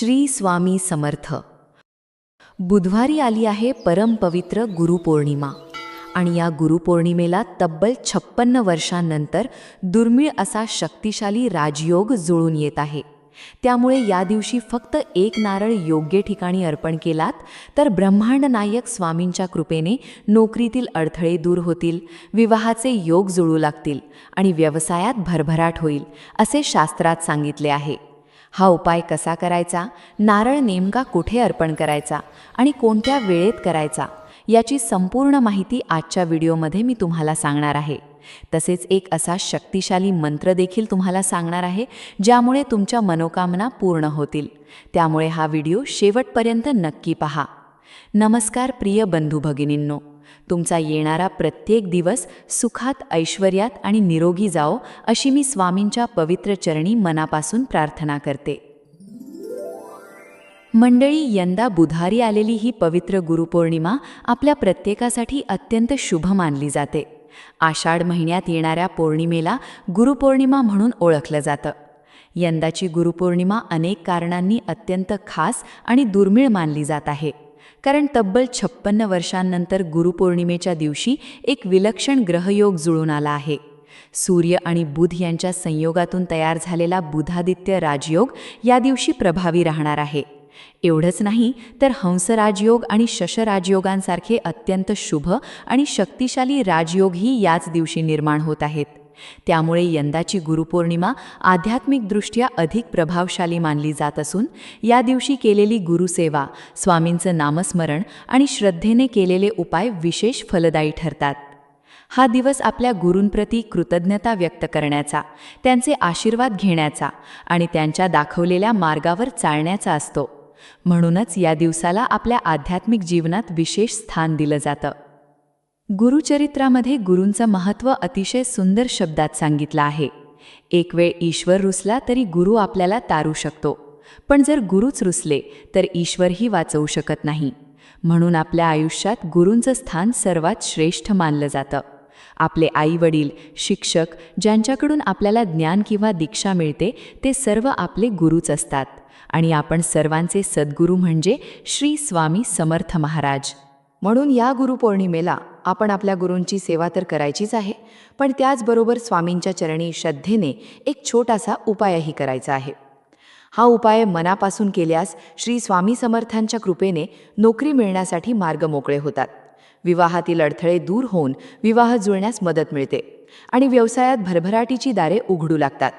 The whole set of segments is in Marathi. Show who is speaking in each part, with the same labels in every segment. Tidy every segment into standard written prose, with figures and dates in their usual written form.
Speaker 1: श्री स्वामी समर्थ. बुधवारी आली आहे परमपवित्र गुरुपौर्णिमा आणि या गुरुपौर्णिमेला तब्बल 56 वर्षांनंतर दुर्मिळ असा शक्तिशाली राजयोग जुळून येत आहे. त्यामुळे या दिवशी फक्त एक नारळ योग्य ठिकाणी अर्पण केलात तर ब्रह्मांड नायक स्वामींच्या कृपेने नोकरीतील अडथळे दूर होतील, विवाहाचे योग जुळू लागतील आणि व्यवसायात भरभराट होईल असे शास्त्रात सांगितले आहे. हा उपाय कसा करायचा, नारळ नेमका कुठे अर्पण करायचा आणि कोणत्या वेळेत करायचा याची संपूर्ण माहिती आजच्या व्हिडिओमध्ये मी तुम्हाला सांगणार आहे. तसेच एक असा शक्तिशाली मंत्र देखील तुम्हाला सांगणार आहे ज्यामुळे तुमच्या मनोकामना पूर्ण होतील. त्यामुळे हा व्हिडिओ शेवटपर्यंत नक्की पहा. नमस्कार प्रिय बंधू भगिनींनो, तुमचा येणारा प्रत्येक दिवस सुखात, ऐश्वर्यात आणि निरोगी जाओ अशी मी स्वामींच्या पवित्र चरणी मनापासून प्रार्थना करते. मंडळी, यंदा बुधवारी आलेली ही पवित्र गुरुपौर्णिमा आपल्या प्रत्येकासाठी अत्यंत शुभ मानली जाते. आषाढ महिन्यात येणाऱ्या पौर्णिमेला गुरुपौर्णिमा म्हणून ओळखलं जातं. यंदाची गुरुपौर्णिमा अनेक कारणांनी अत्यंत खास आणि दुर्मिळ मानली जात आहे. कारण तब्बल 56 वर्षांनंतर गुरुपौर्णिमेच्या दिवशी एक विलक्षण ग्रहयोग जुळून आला आहे. सूर्य आणि बुध यांच्या संयोगातून तयार झालेला बुधादित्य राजयोग या दिवशी प्रभावी राहणार आहे. एवढंच नाही तर हंस राजयोग आणि शश राजयोगांसारखे अत्यंत शुभ आणि शक्तिशाली राजयोगही याच दिवशी निर्माण होत आहेत. त्यामुळे यंदाची गुरुपौर्णिमा आध्यात्मिकदृष्ट्या अधिक प्रभावशाली मानली जात असून या दिवशी केलेली गुरुसेवा, स्वामींचं नामस्मरण आणि श्रद्धेने केलेले उपाय विशेष फलदायी ठरतात. हा दिवस आपल्या गुरूंप्रती कृतज्ञता व्यक्त करण्याचा, त्यांचे आशीर्वाद घेण्याचा आणि त्यांच्या दाखवलेल्या मार्गावर चालण्याचा असतो. म्हणूनच या दिवसाला आपल्या आध्यात्मिक जीवनात विशेष स्थान दिलं जातं. गुरुचरित्रामध्ये गुरूंचं महत्त्व अतिशय सुंदर शब्दात सांगितलं आहे. एक वेळ ईश्वर रुसला तरी गुरु आपल्याला तारू शकतो, पण जर गुरुच रुसले तर ईश्वरही वाचवू शकत नाही. म्हणून आपल्या आयुष्यात गुरूंचं स्थान सर्वात श्रेष्ठ मानलं जातं. आपले आई-वडील, शिक्षक ज्यांच्याकडून आपल्याला ज्ञान किंवा दीक्षा मिळते ते सर्व आपले गुरुच असतात. आणि आपण सर्वांचे सद्गुरू म्हणजे श्री स्वामी समर्थ महाराज. म्हणून या गुरुपौर्णिमेला आपण आपल्या गुरूंची सेवा तर करायचीच आहे, पण त्याचबरोबर स्वामींच्या चरणी श्रद्धेने एक छोटासा उपायही करायचा आहे. हा उपाय मनापासून केल्यास श्री स्वामी समर्थांच्या कृपेने नोकरी मिळण्यासाठी मार्ग मोकळे होतात, विवाहातील अडथळे दूर होऊन विवाह जुळण्यास मदत मिळते आणि व्यवसायात भरभराटीची दारे उघडू लागतात.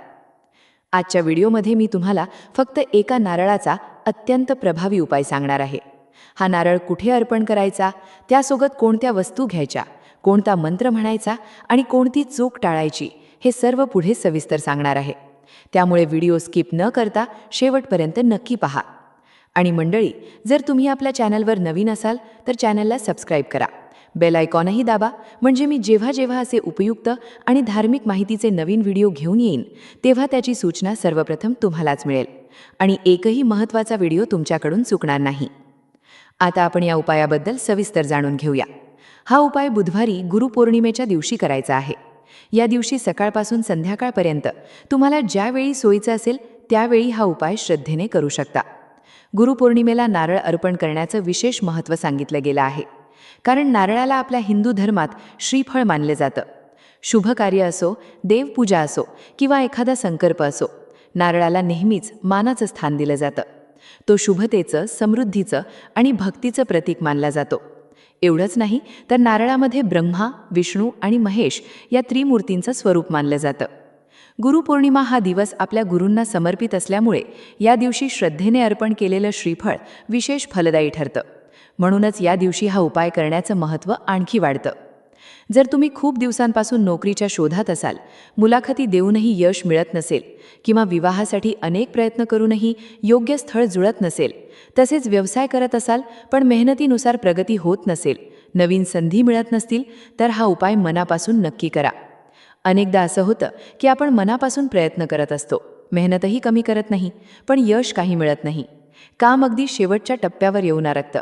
Speaker 1: आजच्या व्हिडिओमध्ये मी तुम्हाला फक्त एका नारळाचा अत्यंत प्रभावी उपाय सांगणार आहे. हा नारळ कुठे अर्पण करायचा, त्यासोबत कोणत्या वस्तू घ्यायच्या, कोणता मंत्र म्हणायचा आणि कोणती चूक टाळायची हे सर्व पुढे सविस्तर सांगणार आहे. त्यामुळे व्हिडिओ स्किप न करता शेवटपर्यंत नक्की पहा. आणि मंडळी, जर तुम्ही आपल्या चॅनलवर नवीन असाल तर चॅनलला सबस्क्राईब करा, बेल आयकॉनही दाबा, म्हणजे मी जेव्हा जेव्हा असे उपयुक्त आणि धार्मिक माहितीचे नवीन व्हिडिओ घेऊन येईन तेव्हा त्याची सूचना सर्वप्रथम तुम्हालाच मिळेल आणि एकही महत्त्वाचा व्हिडिओ तुमच्याकडून चुकणार नाही. आता आपण या उपायाबद्दल सविस्तर जाणून घेऊया. हा उपाय बुधवारी गुरुपौर्णिमेच्या दिवशी करायचा आहे. या दिवशी सकाळपासून संध्याकाळपर्यंत तुम्हाला ज्यावेळी सोयीचं असेल त्यावेळी हा उपाय श्रद्धेने करू शकता. गुरुपौर्णिमेला नारळ अर्पण करण्याचं विशेष महत्त्व सांगितलं गेलं आहे. कारण नारळाला आपल्या हिंदू धर्मात श्रीफळ मानले जातं. शुभ कार्य असो, देवपूजा असो किंवा एखादा संकल्प असो, नारळाला नेहमीच मानाचं स्थान दिलं जातं. तो शुभतेचं, समृद्धीचं आणि भक्तीचं प्रतीक मानला जातो. एवढंच नाही तर नारळामध्ये ब्रह्मा, विष्णू आणि महेश या त्रिमूर्तींचं स्वरूप मानलं जातं. गुरुपौर्णिमा हा दिवस आपल्या गुरूंना समर्पित असल्यामुळे या दिवशी श्रद्धेने अर्पण केलेलं श्रीफळ विशेष फलदायी ठरतं. म्हणूनच या दिवशी हा उपाय करण्याचं महत्त्व आणखी वाढतं. जर तुम्ही खूप दिवसांपासून नोकरीच्या शोधात असाल, मुलाखती देऊनही यश मिळत नसेल किंवा विवाहासाठी अनेक प्रयत्न करूनही योग्य स्थळ जुळत नसेल, तसेच व्यवसाय करत असाल पण मेहनतीनुसार प्रगती होत नसेल, नवीन संधी मिळत नसतील, तर हा उपाय मनापासून नक्की करा. अनेकदा असं होतं की आपण मनापासून प्रयत्न करत असतो, मेहनतही कमी करत नाही, पण यश काही मिळत नाही. काम अगदी शेवटच्या टप्प्यावर येऊन अडकतं.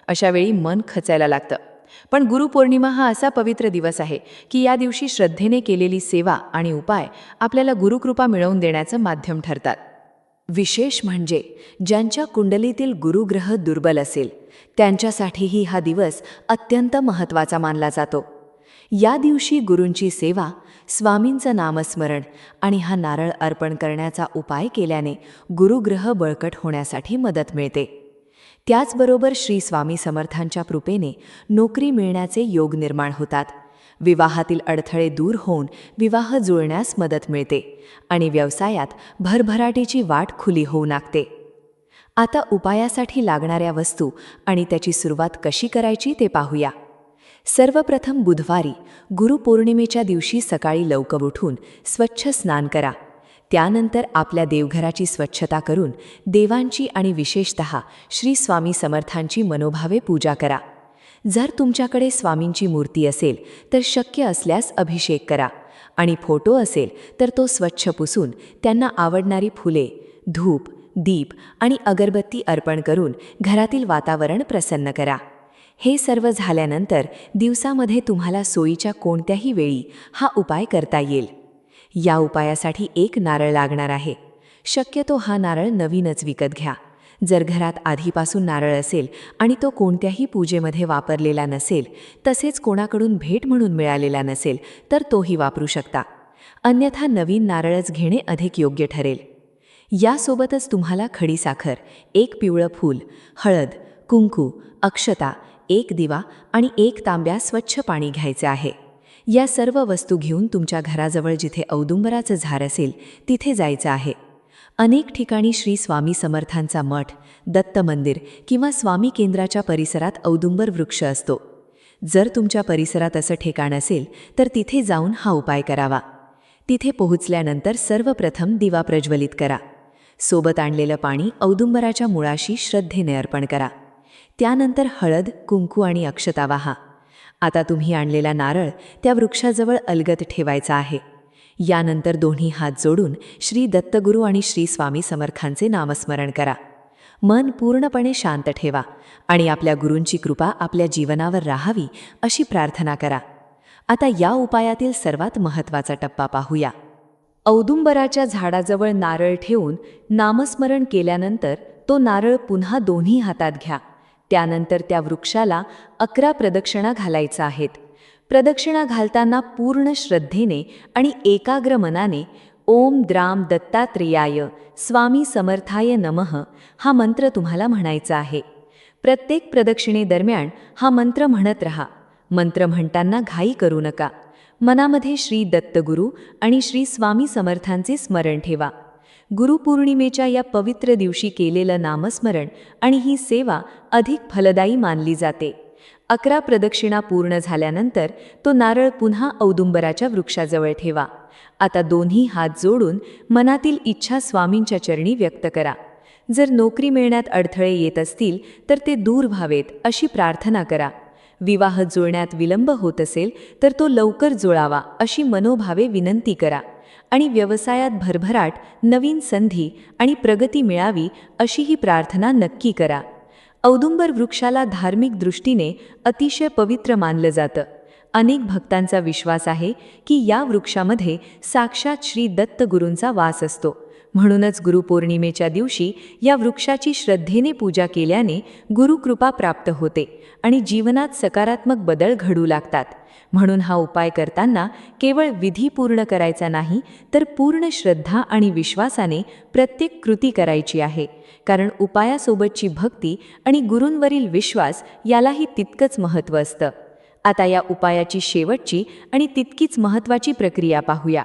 Speaker 1: अशा वेळी मन खचायला लागतं. पण गुरुपौर्णिमा हा असा पवित्र दिवस आहे की या दिवशी श्रद्धेने केलेली सेवा आणि उपाय आपल्याला गुरुकृपा मिळवून देण्याचं माध्यम ठरतात. विशेष म्हणजे ज्यांच्या कुंडलीतील गुरुग्रह दुर्बल असेल त्यांच्यासाठीही हा दिवस अत्यंत महत्त्वाचा मानला जातो. या दिवशी गुरूंची सेवा, स्वामींचं नामस्मरण आणि हा नारळ अर्पण करण्याचा उपाय केल्याने गुरुग्रह बळकट होण्यासाठी मदत मिळते. त्याचबरोबर श्री स्वामी समर्थांच्या कृपेने नोकरी मिळण्याचे योग निर्माण होतात, विवाहातील अडथळे दूर होऊन विवाह जुळण्यास मदत मिळते आणि व्यवसायात भरभराटीची वाट खुली होऊ लागते. आता उपायासाठी लागणाऱ्या वस्तू आणि त्याची सुरुवात कशी करायची ते पाहूया. सर्वप्रथम बुधवारी गुरुपौर्णिमेच्या दिवशी सकाळी लवकर उठून स्वच्छ स्नान करा. त्यानंतर आपल्या देवघराची स्वच्छता करून देवांची आणि विशेषतः श्री स्वामी समर्थांची मनोभावे पूजा करा. जर तुमच्याकडे स्वामींची मूर्ती असेल तर शक्य असल्यास अभिषेक करा आणि फोटो असेल तर तो स्वच्छ पुसून त्यांना आवडणारी फुले, धूप, दीप आणि अगरबत्ती अर्पण करून घरातील वातावरण प्रसन्न करा. हे सर्व झाल्यानंतर दिवसामध्ये तुम्हाला सोयीच्या कोणत्याही वेळी हा उपाय करता येईल. या उपायासाठी एक नारळ लागणार आहे. शक्यतो हा नारळ नवीनच विकत घ्या. जर घरात आधीपासून नारळ असेल आणि तो कोणत्याही पूजेमध्ये वापरलेला नसेल, तसेच कोणाकडून भेट म्हणून मिळालेला नसेल तर तोही वापरू शकता. अन्यथा नवीन नारळच घेणे अधिक योग्य ठरेल. यासोबतच तुम्हाला खडीसाखर, एक पिवळं फूल, हळद, कुंकू, अक्षता, एक दिवा आणि एक तांब्या स्वच्छ पाणी घ्यायचे आहे. या सर्व वस्तू घेऊन तुमच्या घराजवळ जिथे औदुंबराचं झाड असेल तिथे जायचं आहे. अनेक ठिकाणी श्री स्वामी समर्थांचा मठ, दत्त मंदिर किंवा स्वामी केंद्राच्या परिसरात औदुंबर वृक्ष असतो. जर तुमच्या परिसरात असं ठिकाण असेल तर तिथे जाऊन हा उपाय करावा. तिथे पोहोचल्यानंतर सर्वप्रथम दिवा प्रज्वलित करा. सोबत आणलेलं पाणी औदुंबराच्या मुळाशी श्रद्धेने अर्पण करा. त्यानंतर हळद, कुंकू आणि अक्षता वाहा. आता तुम्ही आणलेला नारळ त्या वृक्षाजवळ अलगद ठेवायचा आहे. यानंतर दोन्ही हात जोडून श्री दत्तगुरू आणि श्री स्वामी समर्थांचे नामस्मरण करा. मन पूर्णपणे शांत ठेवा आणि आपल्या गुरूंची कृपा आपल्या जीवनावर राहावी अशी प्रार्थना करा. आता या उपायातील सर्वात महत्त्वाचा टप्पा पाहूया. औदुंबराच्या झाडाजवळ नारळ ठेवून नामस्मरण केल्यानंतर तो नारळ पुन्हा दोन्ही हातात घ्या. त्यानंतर त्या वृक्षाला 11 प्रदक्षिणा घालायच्या आहेत. प्रदक्षिणा घालताना पूर्ण श्रद्धेने आणि एकाग्र मनाने ओम द्राम दत्तात्रेयाय स्वामी समर्थाय नमः हा मंत्र तुम्हाला म्हणायचा आहे. प्रत्येक प्रदक्षिणेदरम्यान हा मंत्र म्हणत रहा. मंत्र म्हणताना घाई करू नका. मनामध्ये श्री दत्तगुरू आणि श्री स्वामी समर्थांचे स्मरण ठेवा. गुरुपौर्णिमेच्या या पवित्र दिवशी केलेलं नामस्मरण आणि ही सेवा अधिक फलदायी मानली जाते. 11 प्रदक्षिणा पूर्ण झाल्यानंतर तो नारळ पुन्हा औदुंबराच्या वृक्षाजवळ ठेवा. आता दोन्ही हात जोडून मनातील इच्छा स्वामींच्या चरणी व्यक्त करा. जर नोकरी मिळण्यात अडथळे येत असतील तर ते दूर व्हावेत अशी प्रार्थना करा. विवाह जुळण्यात विलंब होत असेल तर तो लवकर जुळावा अशी मनोभावे विनंती करा आणि व्यवसायात भरभराट, नवीन संधी आणि प्रगती मिळावी अशी ही प्रार्थना नक्की करा. औदुंबर वृक्षाला धार्मिक दृष्टीने अतिशय पवित्र मानलं जातं. अनेक भक्तांचा विश्वास आहे की या वृक्षामध्ये साक्षात श्री दत्तगुरूंचा वास असतो. म्हणूनच गुरुपौर्णिमेच्या दिवशी या वृक्षाची श्रद्धेने पूजा केल्याने गुरुकृपा प्राप्त होते आणि जीवनात सकारात्मक बदल घडू लागतात. म्हणून हा उपाय करताना केवळ विधी पूर्ण करायचा नाही तर पूर्ण श्रद्धा आणि विश्वासाने प्रत्येक कृती करायची आहे. कारण उपायासोबतची भक्ती आणि गुरूंवरील विश्वास यालाही तितकंच महत्त्व असतं. आता या उपायाची शेवटची आणि तितकीच महत्त्वाची प्रक्रिया पाहूया.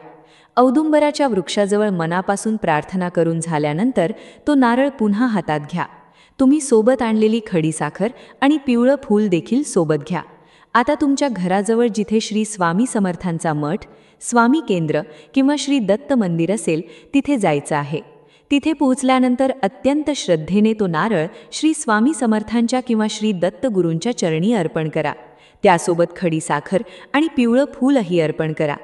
Speaker 1: औदुंबराच्या वृक्षाजवळ मनापासून प्रार्थना करून झाल्यानंतर तो नारळ पुन्हा हातात घ्या. तुम्ही सोबत आणलेली खडीसाखर आणि पिवळं फूल देखील सोबत घ्या. आता तुमच्या घराजवळ जिथे श्री स्वामी समर्थांचा मठ, स्वामी केंद्र किंवा श्री दत्त मंदिर असेल तिथे जायचं आहे. तिथे पोहोचल्यानंतर अत्यंत श्रद्धेने तो नारळ श्री स्वामी समर्थांच्या किंवा श्री दत्तगुरूंच्या चरणी अर्पण करा. त्यासोबत खडीसाखर आणि पिवळं फूलही अर्पण करा.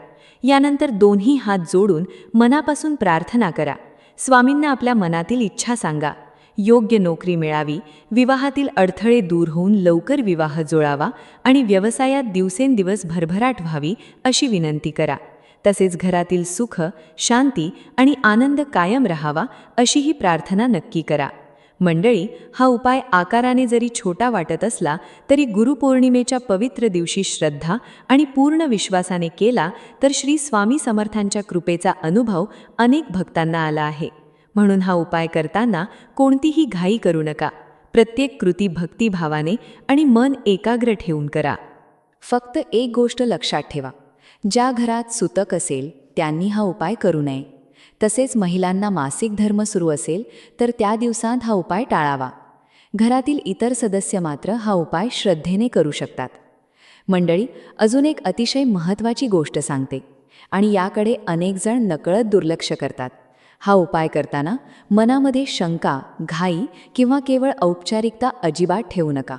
Speaker 1: यानंतर दोन्ही हात जोडून मनापासून प्रार्थना करा. स्वामींना आपल्या मनातील इच्छा सांगा. योग्य नोकरी मिळावी, विवाहातील अडथळे दूर होऊन लवकर विवाह जुळावा आणि व्यवसायात दिवसेंदिवस भरभराट व्हावी अशी विनंती करा. तसेच घरातील सुख, शांती आणि आनंद कायम राहावा अशी ही प्रार्थना नक्की करा. मंडळी, हा उपाय आकाराने जरी छोटा वाटत असला तरी गुरुपौर्णिमेच्या पवित्र दिवशी श्रद्धा आणि पूर्ण विश्वासाने केला तर श्री स्वामी समर्थांच्या कृपेचा अनुभव अनेक भक्तांना आला आहे. म्हणून हा उपाय करताना कोणतीही घाई करू नका. प्रत्येक कृती भक्तिभावाने आणि मन एकाग्र ठेवून करा. फक्त एक गोष्ट लक्षात ठेवा, ज्या घरात सुतक असेल त्यांनी हा उपाय करू नये. तसेच महिलांना मासिक धर्म सुरू असेल तर त्या दिवसात हा उपाय टाळावा. घरातील इतर सदस्य मात्र हा उपाय श्रद्धेने करू शकतात. मंडळी, अजून एक अतिशय महत्त्वाची गोष्ट सांगते आणि याकडे अनेक जण नकळत दुर्लक्ष करतात. हा उपाय करताना मनामध्ये शंका, घाई किंवा केवळ औपचारिकता अजिबात ठेवू नका.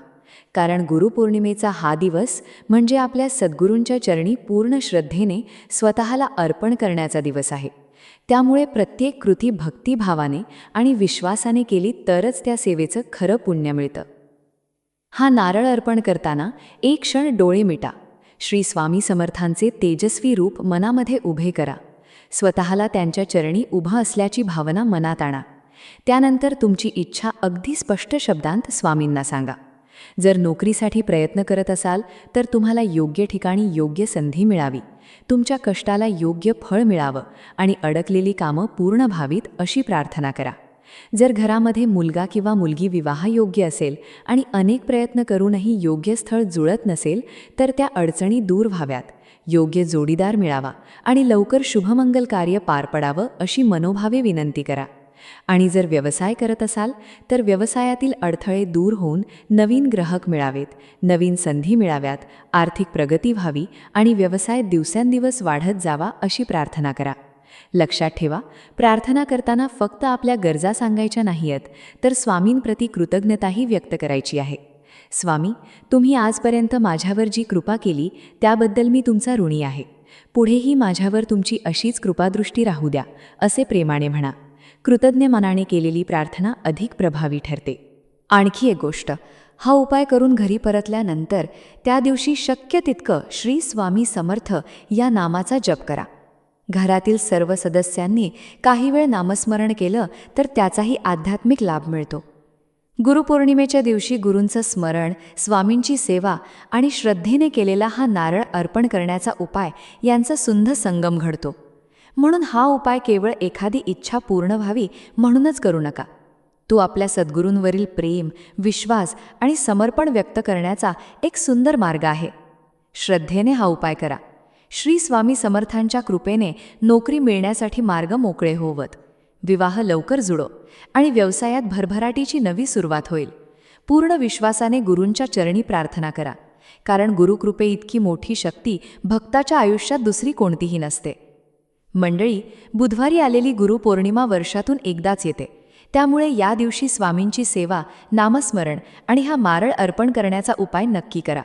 Speaker 1: कारण गुरुपौर्णिमेचा हा दिवस म्हणजे आपल्या सद्गुरूंच्या चरणी पूर्ण श्रद्धेने स्वतःला अर्पण करण्याचा दिवस आहे. त्यामुळे प्रत्येक कृती भक्तिभावाने आणि विश्वासाने केली तरच त्या सेवेचं खरं पुण्य मिळतं. हा नारळ अर्पण करताना एक क्षण डोळे मिटा. श्री स्वामी समर्थांचे तेजस्वी रूप मनामध्ये उभे करा. स्वतःला त्यांच्या चरणी उभा असल्याची भावना मनात आणा. त्यानंतर तुमची इच्छा अगदी स्पष्ट शब्दांत स्वामींना सांगा. जर नोकरीसाठी प्रयत्न करत असाल तर तुम्हाला योग्य ठिकाणी योग्य संधी मिळावी, तुमच्या कष्टाला योग्य फळ मिळावं आणि अडकलेली कामं पूर्ण व्हावीत अशी प्रार्थना करा. जर घरामध्ये मुलगा किंवा मुलगी विवाहयोग्य असेल आणि अनेक प्रयत्न करूनही योग्य स्थळ जुळत नसेल तर त्या अडचणी दूर व्हाव्यात, योग्य जोडीदार मिळावा आणि लवकर शुभमंगल कार्य पार पडावं अशी मनोभावे विनंती करा. आणि जर व्यवसाय करत असाल तर व्यवसायातील अडथळे दूर होऊन नवीन ग्राहक मिळावेत, नवीन संधी मिळाव्यात, आर्थिक प्रगती व्हावी आणि व्यवसाय दिवसेंदिवस वाढत जावा अशी प्रार्थना करा. लक्षात ठेवा, प्रार्थना करताना फक्त आपल्या गरजा सांगायच्या नाहीत तर स्वामींप्रती कृतज्ञताही व्यक्त करायची आहे. स्वामी, तुम्ही आजपर्यंत माझ्यावर जी कृपा केली त्याबद्दल मी तुमचा ऋणी आहे. पुढेही माझ्यावर तुमची अशीच कृपादृष्टी राहू द्या असे प्रेमाने म्हणा. कृतज्ञ मनाने केलेली प्रार्थना अधिक प्रभावी ठरते. आणखी एक गोष्ट, हा उपाय करून घरी परतल्यानंतर त्या दिवशी शक्य तितकं श्री स्वामी समर्थ या नामाचा जप करा. घरातील सर्व सदस्यांनी काही वेळ नामस्मरण केलं तर त्याचाही आध्यात्मिक लाभ मिळतो. गुरुपौर्णिमेच्या दिवशी गुरूंचं स्मरण, स्वामींची सेवा आणि श्रद्धेने केलेला हा नारळ अर्पण करण्याचा उपाय यांचा सुंदर संगम घडतो. म्हणून हा उपाय केवळ एखादी इच्छा पूर्ण व्हावी म्हणूनच करू नका. तो आपल्या सद्गुरूंवरील प्रेम, विश्वास आणि समर्पण व्यक्त करण्याचा एक सुंदर मार्ग आहे. श्रद्धेने हा उपाय करा. श्री स्वामी समर्थांच्या कृपेने नोकरी मिळण्यासाठी मार्ग मोकळे होवत, विवाह लवकर जुळो आणि व्यवसायात भरभराटीची नवी सुरुवात होईल. पूर्ण विश्वासाने गुरूंच्या चरणी प्रार्थना करा, कारण गुरुकृपे इतकी मोठी शक्ती भक्ताच्या आयुष्यात दुसरी कोणतीही नसते. मंडळी, बुधवारी आलेली गुरुपौर्णिमा वर्षातून एकदाच येते. त्यामुळे या दिवशी स्वामींची सेवा, नामस्मरण आणि हा नारळ अर्पण करण्याचा उपाय नक्की करा.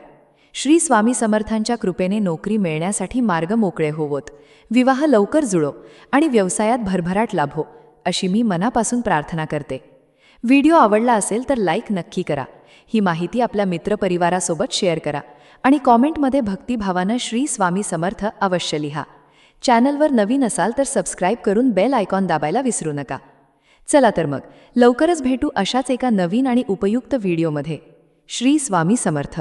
Speaker 1: श्री स्वामी समर्थांच्या कृपेने नोकरी मिळण्यासाठी मार्ग मोकळे होवोत, विवाह लवकर जुळो आणि व्यवसायात भरभराट लाभो अशी मी मनापासून प्रार्थना करते. व्हिडिओ आवडला असेल तर लाईक नक्की करा. ही माहिती आपल्या मित्रपरिवारासोबत शेअर करा आणि कॉमेंटमध्ये भक्तिभावानं श्री स्वामी समर्थ अवश्य लिहा. चॅनलवर नवीन असाल तर सबस्क्राईब करून बेल आयकॉन दाबायला विसरू नका. चला तर मग लवकरच भेटू अशाच एका नवीन आणि उपयुक्त व्हिडिओमध्ये. श्री स्वामी समर्थ.